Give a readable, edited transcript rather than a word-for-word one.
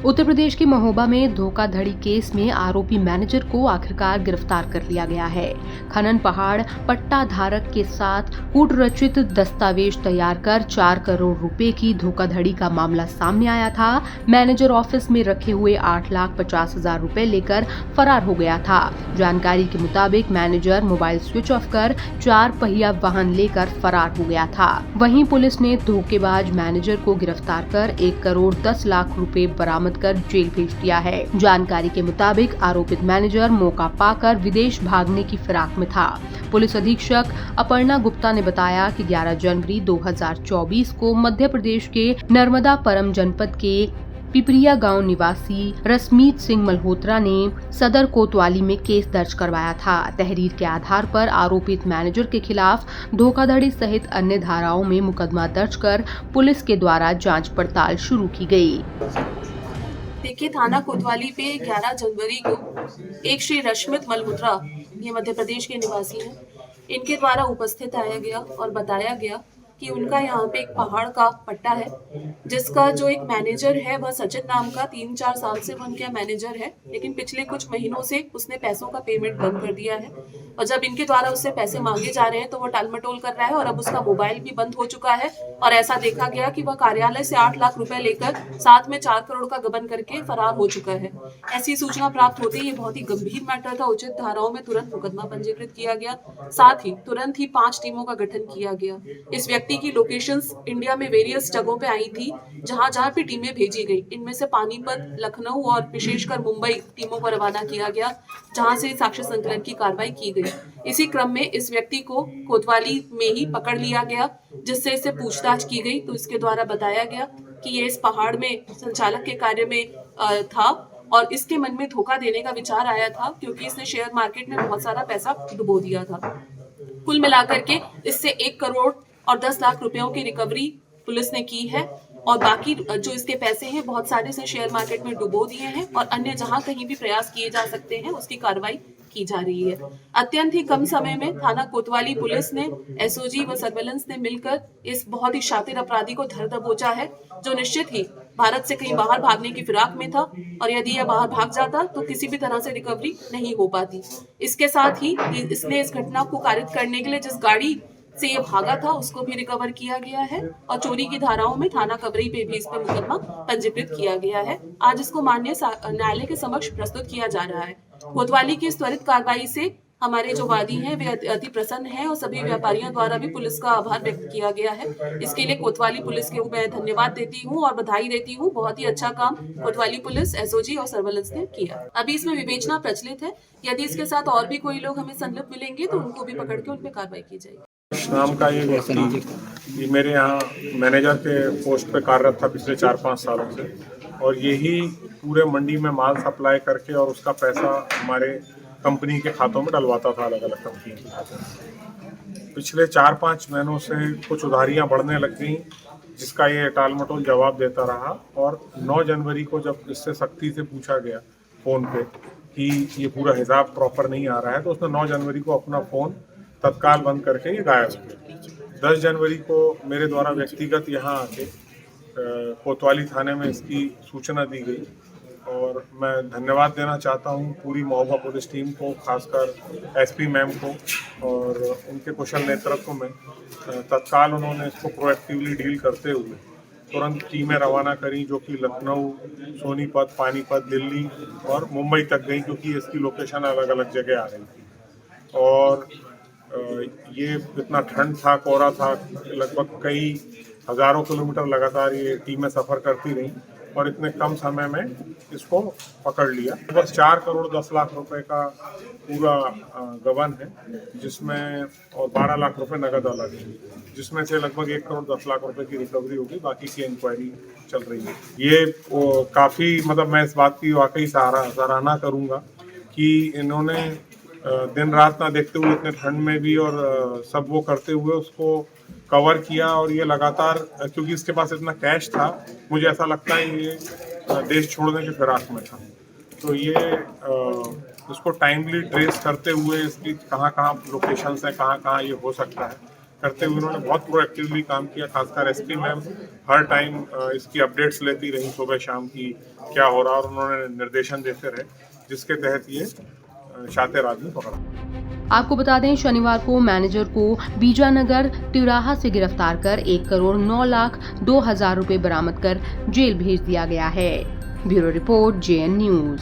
उत्तर प्रदेश के महोबा में धोखाधड़ी केस में आरोपी मैनेजर को आखिरकार गिरफ्तार कर लिया गया है। खनन पहाड़ पट्टा धारक के साथ कूटरचित दस्तावेज तैयार कर 4 करोड़ रुपए की धोखाधड़ी का मामला सामने आया था। मैनेजर ऑफिस में रखे हुए 8,50,000 रुपए लेकर फरार हो गया था। जानकारी के मुताबिक मैनेजर मोबाइल स्विच ऑफ कर 4 पहिया वाहन लेकर फरार हो गया था। वहीं पुलिस ने धोखेबाज मैनेजर को गिरफ्तार कर 1 करोड़ 10 लाख रुपए बरामद कर जेल भेज दिया है। जानकारी के मुताबिक आरोपित मैनेजर मौका पाकर विदेश भागने की फिराक में था। पुलिस अधीक्षक अपर्णा गुप्ता ने बताया कि 11 जनवरी 2024 को मध्य प्रदेश के नर्मदापुरम जनपद के पिपरिया गांव निवासी रसमीत सिंह मल्होत्रा ने सदर कोतवाली में केस दर्ज करवाया था। तहरीर के आधार पर आरोपित मैनेजर के खिलाफ धोखाधड़ी सहित अन्य धाराओं में मुकदमा दर्ज कर पुलिस के द्वारा जांच पड़ताल शुरू की गई। देखिए, थाना कोतवाली पे 11 जनवरी को एक श्री रश्मित मल्होत्रा, ये मध्य प्रदेश के निवासी हैं, इनके द्वारा उपस्थित आया गया और बताया गया कि उनका यहाँ पे एक पहाड़ का पट्टा है, जिसका जो एक मैनेजर है वह सचिन नाम का 3-4 साल से बन गया मैनेजर है, लेकिन पिछले कुछ महीनों से उसने पैसों का पेमेंट बंद कर दिया है और जब इनके द्वारा उससे पैसे मांगे जा रहे हैं तो वो टालमटोल कर रहा है और अब उसका मोबाइल भी बंद हो चुका है और ऐसा देखा गया कि वह कार्यालय से 8 लाख रुपए लेकर साथ में 4 करोड़ का गबन करके फरार हो चुका है। ऐसी सूचना प्राप्त होते ही ये बहुत ही गंभीर मैटर था। उचित धाराओं में तुरंत मुकदमा पंजीकृत किया गया, साथ ही तुरंत ही 5 टीमों का गठन किया गया। इस व्यक्ति की लोकेशंस इंडिया में वेरियस जगहों पे आई थी, जहां जहां पे टीमें भेजी गई। इनमें से पानीपत, लखनऊ और विशेषकर मुंबई टीमों को रवाना किया गया, जहां से साक्ष्य संकलन की कार्रवाई की गई। इसी क्रम में इस व्यक्ति को कोतवाली में ही पकड़ लिया गया, जिससे इससे पूछताछ की गई तो इसके द्वारा बताया गया कि ये इस पहाड़ में संचालक के कार्य में था और इसके मन में धोखा देने का विचार आया था, क्योंकि इसने शेयर मार्केट में बहुत सारा पैसा डुबो दिया था। कुल मिलाकर के इससे 1 करोड़ और 10 लाख रुपयों की रिकवरी पुलिस ने की है और बाकी जो इसके पैसे हैं बहुत सारे से शेयर मार्केट में डुबो दिए हैं और अन्य जहां कहीं भी प्रयास किए जा सकते हैं उसकी कार्रवाई की जा रही है। अत्यंत ही कम समय में थाना कोतवाली पुलिस ने, एसओजी व सर्वेलेंस ने मिलकर इस बहुत ही शातिर अपराधी को धर दबोचा है, जो निश्चित ही भारत से कहीं बाहर भागने की फिराक में था और यदि यह बाहर भाग जाता तो किसी भी तरह से रिकवरी नहीं हो पाती। इसके साथ ही इसने इस घटना को कारित करने के लिए जिस गाड़ी से ये भागा था उसको भी रिकवर किया गया है और चोरी की धाराओं में थाना कबरई पे भी इस पर मुकदमा पंजीकृत किया गया है। आज इसको माननीय न्यायालय के समक्ष प्रस्तुत किया जा रहा है। कोतवाली की इस त्वरित कार्रवाई से हमारे जो वादी हैं वे अति प्रसन्न हैं और सभी व्यापारियों द्वारा भी पुलिस का आभार व्यक्त किया गया है। इसके लिए कोतवाली पुलिस के मैं धन्यवाद देती हूँ और बधाई देती हूँ। बहुत ही अच्छा काम कोतवाली पुलिस, एसओजी और सर्वेलेंस ने किया। अभी इसमें विवेचना प्रचलित है, यदि इसके साथ और भी कोई लोग हमें संलिप्त मिलेंगे तो उनको भी पकड़ के उन पर कार्रवाई की जाएगी। नाम का ये व्यक्ति ये मेरे यहाँ मैनेजर के पोस्ट पे कार्यरत था पिछले 4-5 सालों से और यही पूरे मंडी में माल सप्लाई करके और उसका पैसा हमारे कंपनी के खातों में डलवाता था, अलग अलग कंपनी के खातों में। पिछले 4-5 महीनों से कुछ उधारियां बढ़ने लग गई, जिसका ये टालमटोल जवाब देता रहा और 9 जनवरी को जब इससे सख्ती से पूछा गया फ़ोन पे कि ये पूरा हिसाब प्रॉपर नहीं आ रहा है, तो उसने 9 जनवरी को अपना फ़ोन तत्काल बंद करके ये गायब हो गया। 10 जनवरी को मेरे द्वारा व्यक्तिगत यहाँ आके कोतवाली थाने में इसकी सूचना दी गई और मैं धन्यवाद देना चाहता हूँ पूरी महोबा पुलिस टीम को, खासकर एसपी मैम को और उनके कुशल नेतृत्व में। तत्काल उन्होंने इसको प्रोएक्टिवली डील करते हुए तुरंत टीमें रवाना करी, जो कि लखनऊ, सोनीपत, पानीपत, दिल्ली और मुंबई तक गई, क्योंकि इसकी लोकेशन अलग अलग जगह आ रही थी। और ये इतना ठंड था, कोहरा था, लगभग कई हज़ारों किलोमीटर लगातार ये टीमें सफ़र करती रहीं और इतने कम समय में इसको पकड़ लिया। बस 4 करोड़ 10 लाख रुपए का पूरा गबन है, जिसमें और 12 लाख रुपए नगद अलग है, जिसमें से लगभग 1 करोड़ 10 लाख रुपए की रिकवरी होगी। बाकी की इंक्वायरी चल रही है। ये काफ़ी मतलब मैं इस बात की वाकई सराहना करूँगा कि इन्होंने दिन रात ना देखते हुए इतने ठंड में भी और सब वो करते हुए उसको कवर किया और ये लगातार, क्योंकि इसके पास इतना कैश था, मुझे ऐसा लगता है ये देश छोड़ने के फिराक में था, तो ये इसको टाइमली ट्रेस करते हुए इसकी कहाँ कहाँ लोकेशंस हैं, कहाँ कहाँ ये हो सकता है, करते हुए उन्होंने बहुत प्रोएक्टिवली काम किया। खासकर एसपी मैम हर टाइम इसकी अपडेट्स लेती रही सुबह शाम की क्या हो रहा, और उन्होंने निर्देशन देते रहे, जिसके तहत ये शातिर आदमी पकड़ा। आपको बता दें, शनिवार को मैनेजर को बीजानगर तिराहा से गिरफ्तार कर 1,09,02,000 रुपए बरामद कर जेल भेज दिया गया है। Bureau report, JN news.